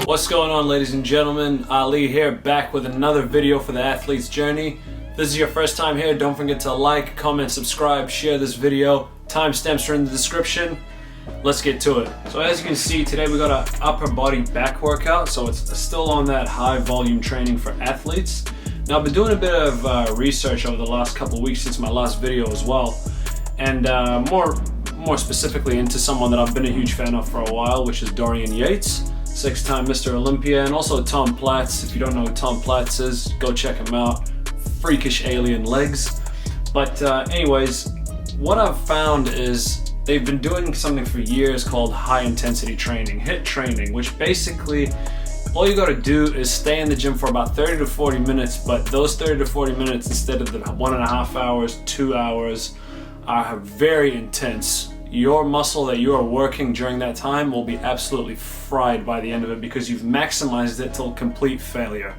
What's going on, ladies and gentlemen? Ali here, back with another video for the athlete's journey. If this is your first time here, don't forget to like, comment, subscribe, share this video. Timestamps are in the description. Let's get to it. So as you can see, today we got an upper body back workout, so it's still on that high volume training for athletes. Now I've been doing a bit of research over the last couple of weeks since my last video as well, and more specifically into someone that I've been a huge fan of for a while, which is Dorian Yates, 6-time Mr. Olympia, and also Tom Platz. If you don't know who Tom Platz is, go check him out. Freakish alien legs. But anyways, what I've found is they've been doing something for years called high intensity training, HIIT training, which basically all you got to do is stay in the gym for about 30 to 40 minutes, but those 30 to 40 minutes, instead of the 1.5 hours, 2 hours, are very intense. Your muscle that you are working during that time will be absolutely fried by the end of it because you've maximized it till complete failure.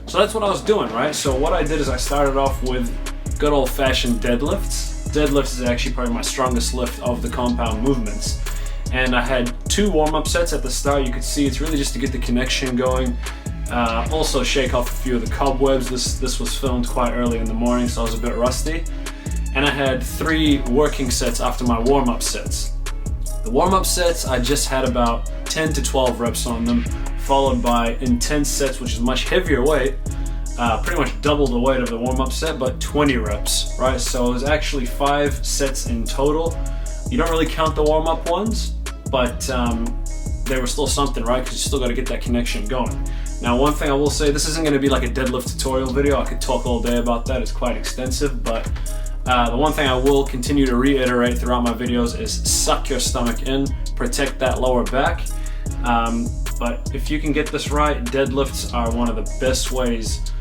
So that's what I was doing, right? So what I did is I started off with good old-fashioned deadlifts. Deadlifts is actually probably my strongest lift of the compound movements. And I had 2 warm-up sets at the start. You could see it's really just to get the connection going. Also shake off a few of the cobwebs. This was filmed quite early in the morning, so I was a bit rusty. And I had 3 working sets after my warm-up sets. The warm-up sets, I just had about 10 to 12 reps on them, followed by intense sets, which is much heavier weight, pretty much double the weight of the warm-up set, but 20 reps, right? So it was actually 5 sets in total. You don't really count the warm-up ones, but they were still something, right? Because you still got to get that connection going. Now, one thing I will say, this isn't going to be like a deadlift tutorial video. I could talk all day about that. It's quite extensive, but the one thing I will continue to reiterate throughout my videos is suck your stomach in, protect that lower back. But if you can get this right, deadlifts are one of the best ways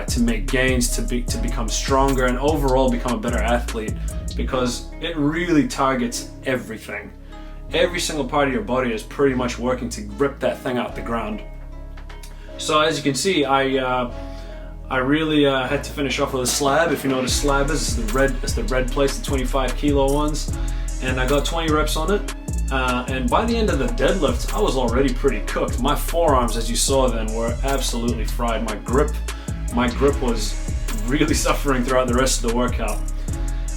to make gains, to become stronger, and overall become a better athlete, because it really targets everything. Every single part of your body is pretty much working to rip that thing out the ground. So as you can see, I really had to finish off with a slab. If you know what a slab is, it's the red plates, the 25 kilo ones. And I got 20 reps on it. And by the end of the deadlift, I was already pretty cooked. My forearms, as you saw then, were absolutely fried. My grip was really suffering throughout the rest of the workout.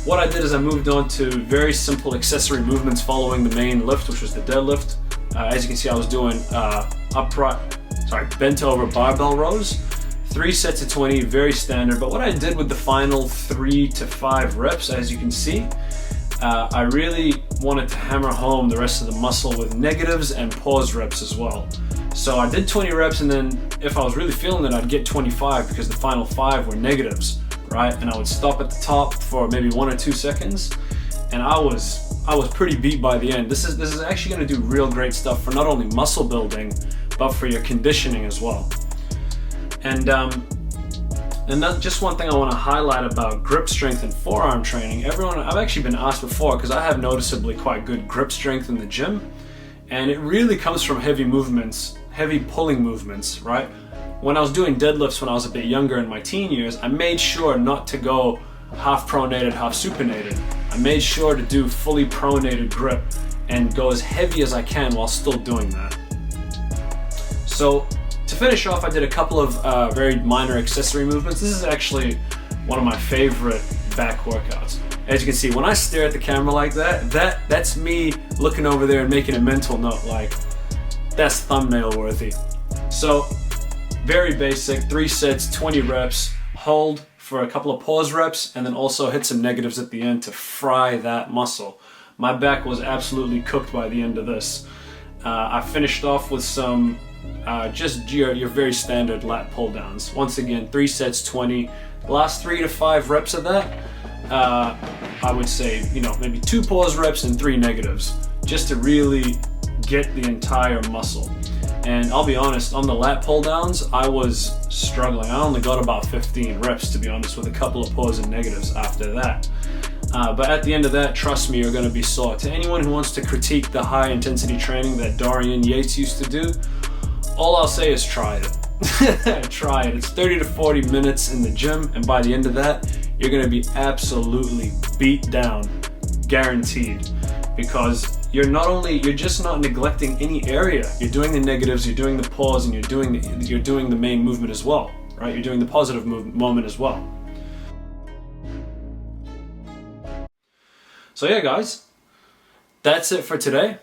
What I did is I moved on to very simple accessory movements following the main lift, which was the deadlift. As you can see, I was doing bent over barbell rows. 3 sets of 20, very standard. But what I did with the final 3 to 5 reps, as you can see, I really wanted to hammer home the rest of the muscle with negatives and pause reps as well. So I did 20 reps, and then if I was really feeling it, I'd get 25 because the final 5 were negatives, right? And I would stop at the top for maybe 1 or 2 seconds, and I was pretty beat by the end. This is actually going to do real great stuff for not only muscle building, but for your conditioning as well. And that's just one thing I want to highlight about grip strength and forearm training. I've actually been asked before, because I have noticeably quite good grip strength in the gym, and it really comes from heavy movements, heavy pulling movements, right? When I was doing deadlifts when I was a bit younger in my teen years, I made sure not to go half pronated, half supinated. I made sure to do fully pronated grip and go as heavy as I can while still doing that. So to finish off, I did a couple of very minor accessory movements. This is actually one of my favorite back workouts. As you can see, when I stare at the camera like that's me looking over there and making a mental note, like, that's thumbnail worthy. So very basic, 3 sets, 20 reps, hold for a couple of pause reps, and then also hit some negatives at the end to fry that muscle. My back was absolutely cooked by the end of this. I finished off with some just your very standard lat pull-downs. Once again, 3 sets, 20. Last 3 to 5 reps of that, I would say, maybe 2 pause reps and 3 negatives, just to really get the entire muscle. And I'll be honest, on the lat pull-downs, I was struggling. I only got about 15 reps, to be honest, with a couple of pause and negatives after that. But at the end of that, trust me, you're going to be sore. To anyone who wants to critique the high intensity training that Dorian Yates used to do, all I'll say is try it. Try it. It's 30 to 40 minutes in the gym, and by the end of that, you're going to be absolutely beat down, guaranteed, because you're just not neglecting any area. You're doing the negatives, you're doing the pause, and you're doing the main movement as well, right? You're doing the positive moment as well. So yeah, guys, that's it for today.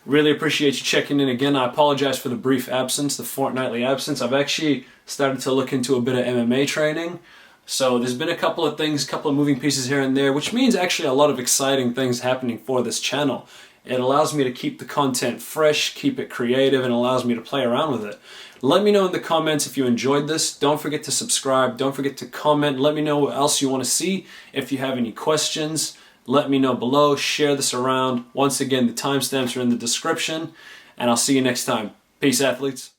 Really appreciate you checking in again. I apologize for the brief absence, the fortnightly absence. I've actually started to look into a bit of MMA training. So there's been a couple of things, a couple of moving pieces here and there, which means actually a lot of exciting things happening for this channel. It allows me to keep the content fresh, keep it creative, and allows me to play around with it. Let me know in the comments if you enjoyed this. Don't forget to subscribe. Don't forget to comment. Let me know what else you want to see. If you have any questions, let me know below. Share this around. Once again, the timestamps are in the description, and I'll see you next time. Peace, athletes.